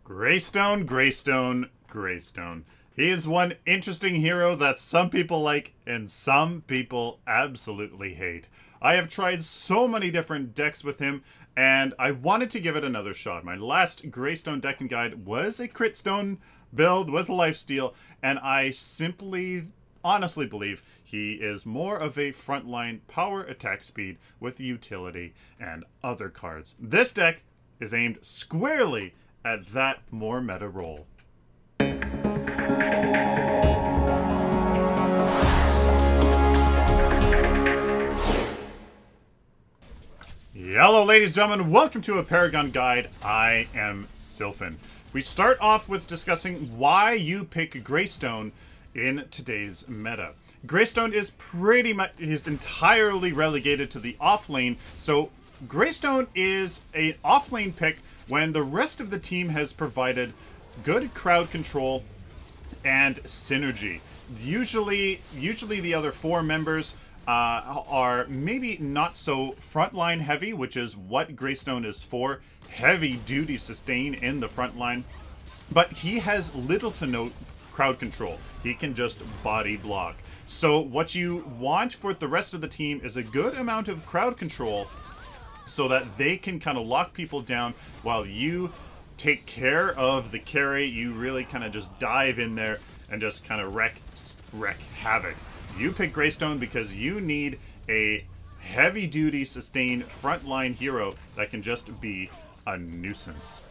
Greystone, Greystone, Greystone. He is one interesting hero that some people like and some people absolutely hate. I have tried so many different decks with him, and I wanted to give it another shot. My last Greystone decking guide was a Critstone build with lifesteal, and I simply, honestly believe he is more of a frontline power attack speed with utility and other cards. This deck is aimed squarely at that more meta role. Hello ladies and gentlemen, welcome to a Paragon Guide. I am Sylphin. We start off with discussing why you pick Greystone in today's meta. Greystone is entirely relegated to the off lane, so Greystone is an off lane pick when the rest of the team has provided good crowd control and synergy. Usually the other four members are maybe not so frontline heavy, which is what Greystone is for. Heavy duty sustain in the front line. But he has little to no crowd control. He can just body block. So what you want for the rest of the team is a good amount of crowd control so that they can kind of lock people down while you take care of the carry. You really kind of just dive in there and just kind of wreak havoc. You pick Greystone because you need a heavy-duty, sustained frontline hero that can just be a nuisance.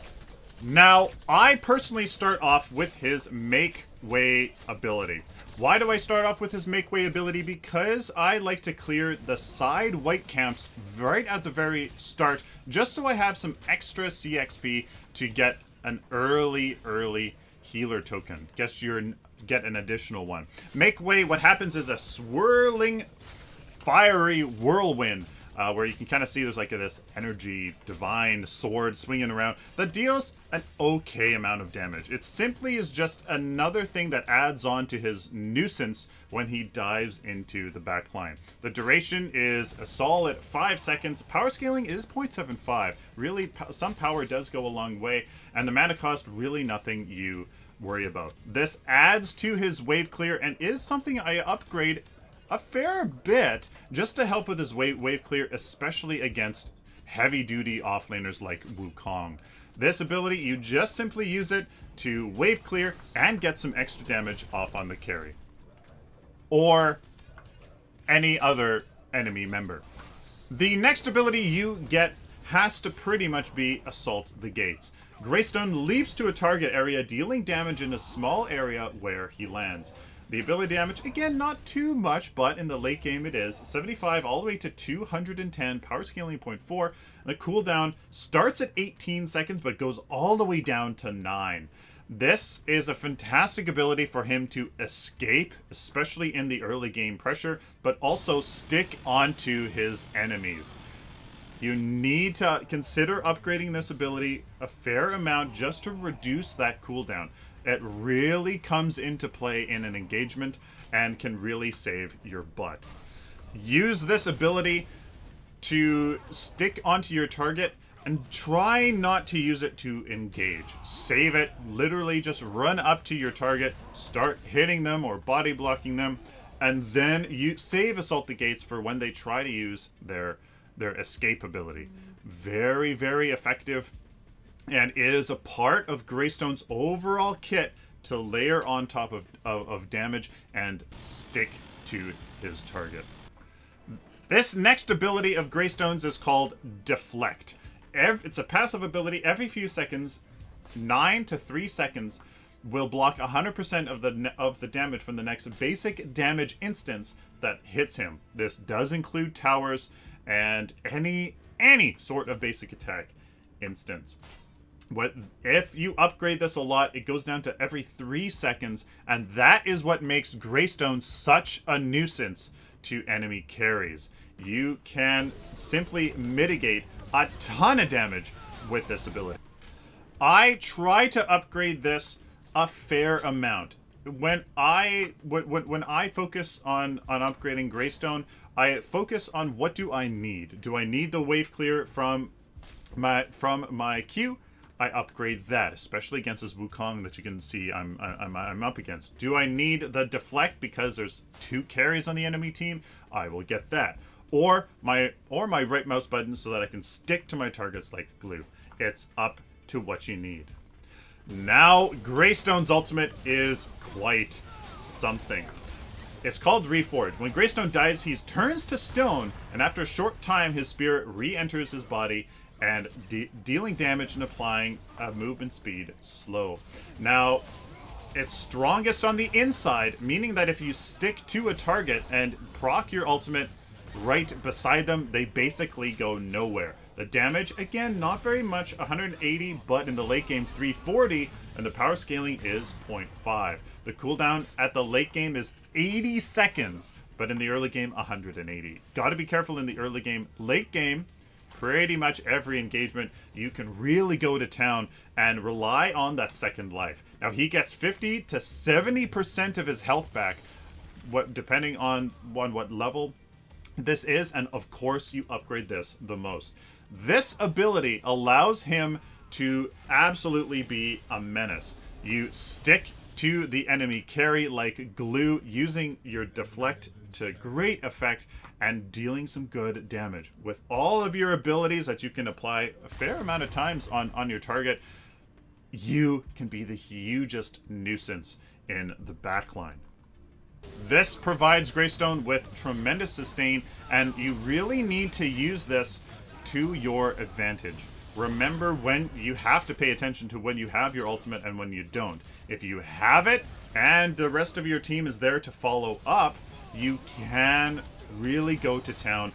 Now, I personally start off with his Make Way ability. Why do I start off with his Make Way ability? Because I like to clear the side white camps right at the very start, just so I have some extra CXP to get an early healer token. Guess you're get an additional one. Make Way, what happens is a swirling, fiery whirlwind, where you can kind of see there's like this energy, divine sword swinging around that deals an okay amount of damage. It simply is just another thing that adds on to his nuisance when he dives into the back line. The duration is a solid 5 seconds. Power scaling is 0.75. Really, some power does go a long way, and the mana cost, really nothing you worry about. This adds to his wave clear and is something I upgrade a fair bit just to help with his wave clear, especially against heavy-duty offlaners like Wukong. This ability, you just simply use it to wave clear and get some extra damage off on the carry. Or any other enemy member. The next ability you get has to pretty much be Assault the Gates. Greystone leaps to a target area, dealing damage in a small area where he lands. The ability damage, again, not too much, but in the late game it is. 75 all the way to 210, power scaling 0.4, and the cooldown starts at 18 seconds, but goes all the way down to 9. This is a fantastic ability for him to escape, especially in the early game pressure, but also stick onto his enemies. You need to consider upgrading this ability a fair amount just to reduce that cooldown. It really comes into play in an engagement and can really save your butt. Use this ability to stick onto your target and try not to use it to engage. Save it, literally just run up to your target, start hitting them or body blocking them, and then you save Assault the Gates for when they try to use their escape ability. Very effective, and is a part of Greystone's overall kit to layer on top of damage and stick to his target. This next ability of Greystone's is called Deflect. It's a passive ability. Every few seconds, 9 to 3 seconds, will block 100% of the damage from the next basic damage instance that hits him. This does include towers and any sort of basic attack instance. If you upgrade this a lot, it goes down to every 3 seconds, and that is what makes Greystone such a nuisance to enemy carries. You can simply mitigate a ton of damage with this ability. I try to upgrade this a fair amount. When I focus on upgrading Greystone, I focus on what do I need. Do I need the wave clear from my queue? I upgrade that, especially against this Wukong that you can see I'm up against. Do I need the Deflect because there's 2 carries on the enemy team? I will get that. Or my right mouse button so that I can stick to my targets like glue. It's up to what you need. Now, Greystone's ultimate is quite something. It's called Reforge. When Greystone dies, he turns to stone, and after a short time, his spirit re-enters his body and dealing damage and applying movement speed slow. Now, it's strongest on the inside, meaning that if you stick to a target and proc your ultimate right beside them, they basically go nowhere. The damage, again, not very much, 180, but in the late game, 340, and the power scaling is 0.5. The cooldown at the late game is 80 seconds, but in the early game, 180. Gotta be careful in the early game. Late game, pretty much every engagement, you can really go to town and rely on that second life. Now, he gets 50 to 70% of his health back, depending on what level this is, and of course, you upgrade this the most. This ability allows him to absolutely be a menace. You stick to the enemy carry like glue, using your Deflect to great effect and dealing some good damage. With all of your abilities that you can apply a fair amount of times on your target, you can be the hugest nuisance in the backline. This provides Greystone with tremendous sustain, and you really need to use this to your advantage. Remember, when you have to pay attention to when you have your ultimate and when you don't. If you have it and the rest of your team is there to follow up, you can really go to town,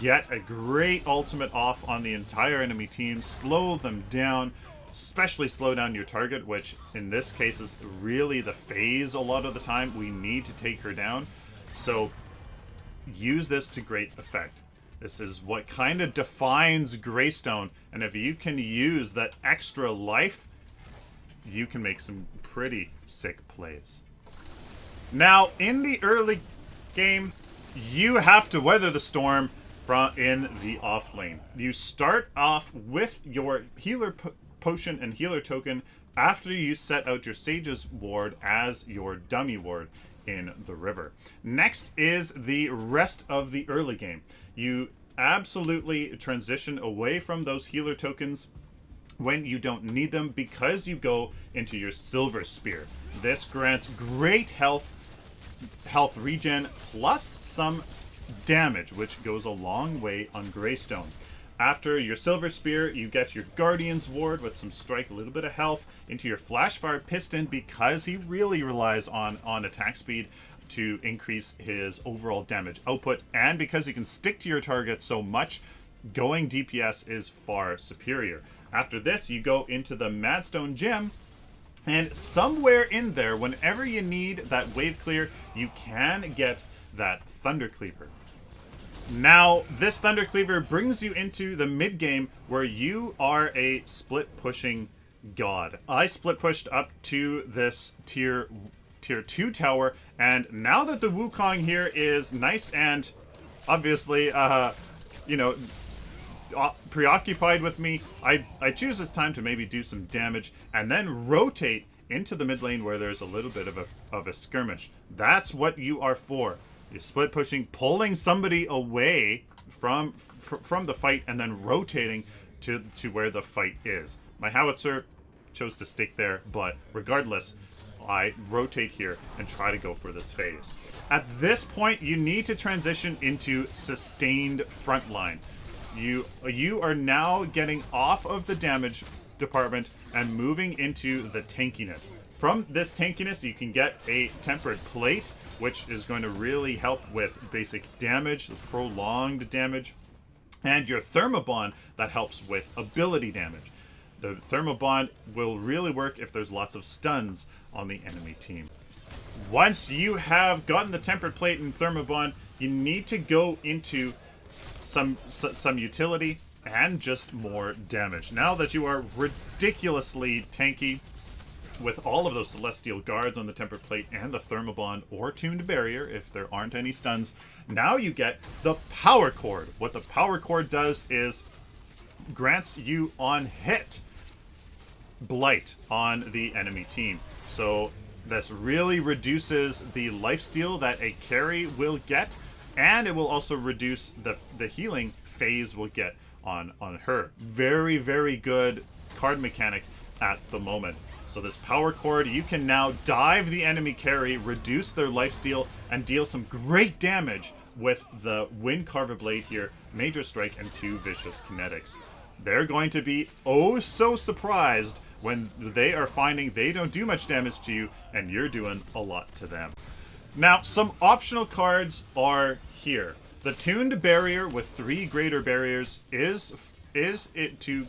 get a great ultimate off on the entire enemy team, slow them down, especially slow down your target, which in this case is really the phase a lot of the time. We need to take her down. So use this to great effect. This is what kind of defines Greystone, and if you can use that extra life, you can make some pretty sick plays. Now, in the early game, you have to weather the storm in the off lane. You start off with your healer potion and healer token after you set out your Sage's ward as your dummy ward in the river. Next is the rest of the early game. You absolutely transition away from those healer tokens when you don't need them, because you go into your Silver Spear. This grants great health regen plus some damage, which goes a long way on Greystone. After your Silver Spear, you get your Guardian's Ward with some strike, a little bit of health, into your Flashfire Piston, because he really relies on attack speed to increase his overall damage output, and because he can stick to your target so much, going DPS is far superior. After this, you go into the Madstone Gem, and somewhere in there, whenever you need that wave clear, you can get that Thunder Cleaver. Now, this Thunder Cleaver brings you into the mid game where you are a split pushing god. I split pushed up to this tier 2 tower, and now that the Wukong here is nice and obviously, you know, preoccupied with me, I choose this time to maybe do some damage and then rotate into the mid lane where there's a little bit of a skirmish. That's what you are for. You're split pushing, pulling somebody away from the fight, and then rotating to where the fight is. My howitzer chose to stick there, but regardless, I rotate here and try to go for this phase. At this point, you need to transition into sustained frontline. You are now getting off of the damage department and moving into the tankiness. From this tankiness, you can get a tempered plate, which is going to really help with basic damage, prolonged damage, and your thermobond that helps with ability damage. The thermobond will really work if there's lots of stuns on the enemy team. Once you have gotten the tempered plate and thermobond, you need to go into some utility and just more damage. Now that you are ridiculously tanky with all of those Celestial Guards on the tempered plate and the thermobond or tuned barrier if there aren't any stuns, now you get the power cord. What the power cord does is grants you on hit Blight on the enemy team. So this really reduces the lifesteal that a carry will get, and it will also reduce the healing phase will get on her. Very, very good card mechanic at the moment. So this power chord, you can now dive the enemy carry, reduce their lifesteal, and deal some great damage with the Wind Carver Blade here, Major Strike, and 2 Vicious Kinetics. They're going to be oh so surprised when they are finding they don't do much damage to you and you're doing a lot to them. Now, some optional cards are here. The Tuned Barrier with 3 greater barriers is it to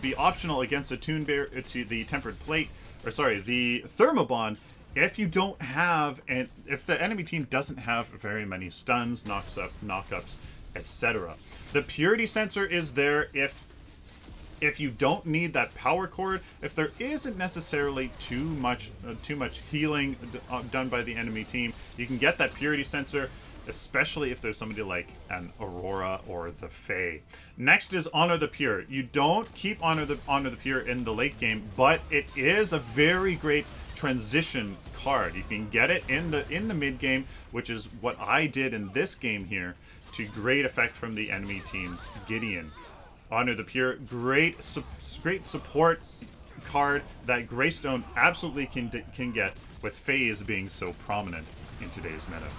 be optional against a Tuned Barrier to the Tempered Plate, or sorry, the Thermobond, if you don't have, and if the enemy team doesn't have very many stuns, knockups, etc. The Purity Sensor is there if you don't need that power chord, if there isn't necessarily too much healing done by the enemy team, you can get that Purity Sensor, especially if there's somebody like an Aurora or the Fae. Next is Honor the Pure. You don't keep Honor the Pure in the late game, but it is a very great transition card. You can get it in the mid game, which is what I did in this game here, to great effect from the enemy team's Gideon. Honor the Pure, great support card that Greystone absolutely can get, with phase being so prominent in today's meta.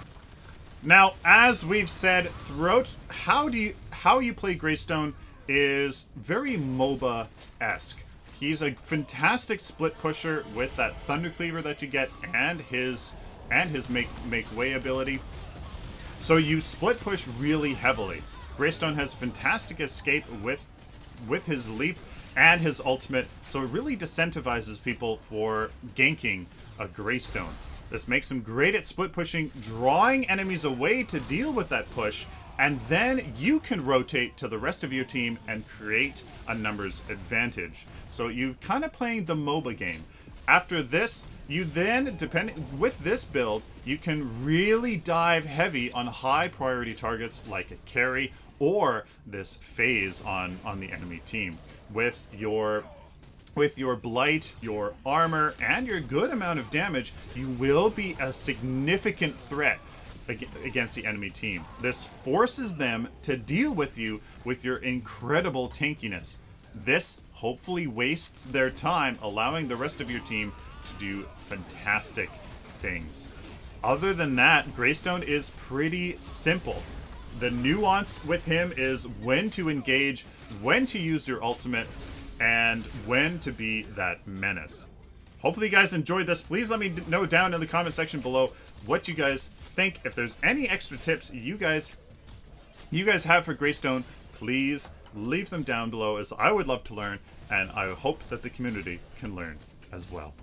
Now, as we've said throughout, how you play Greystone is very MOBA-esque. He's a fantastic split pusher with that Thunder Cleaver that you get and his make way ability. So you split push really heavily. Greystone has fantastic escape with his leap and his ultimate, so it really decentivizes people for ganking a Greystone. This makes him great at split pushing, drawing enemies away to deal with that push, and then you can rotate to the rest of your team and create a numbers advantage. So you're kind of playing the MOBA game. After this, you then, with this build, you can really dive heavy on high priority targets like a carry or this phase on the enemy team. With your blight, your armor, and your good amount of damage, you will be a significant threat against the enemy team. This forces them to deal with you with your incredible tankiness. This hopefully wastes their time, allowing the rest of your team to do fantastic things. Other than that, Greystone is pretty simple. The nuance with him is when to engage, when to use your ultimate, and when to be that menace. Hopefully you guys enjoyed this. Please let me know down in the comment section below what you guys think. If there's any extra tips you guys have for Greystone, please leave them down below, as I would love to learn, and I hope that the community can learn as well.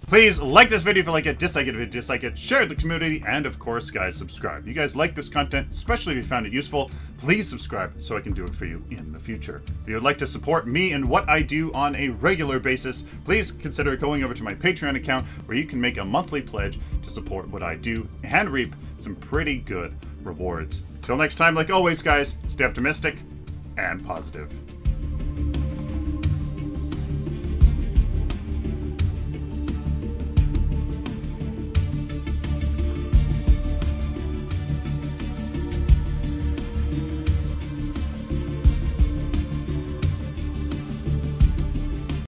Please like this video if you like it, dislike it if you dislike it, share it with the community, and of course, guys, subscribe. If you guys like this content, especially if you found it useful, please subscribe so I can do it for you in the future. If you would like to support me and what I do on a regular basis, please consider going over to my Patreon account, where you can make a monthly pledge to support what I do and reap some pretty good rewards. Till next time, like always, guys, stay optimistic and positive.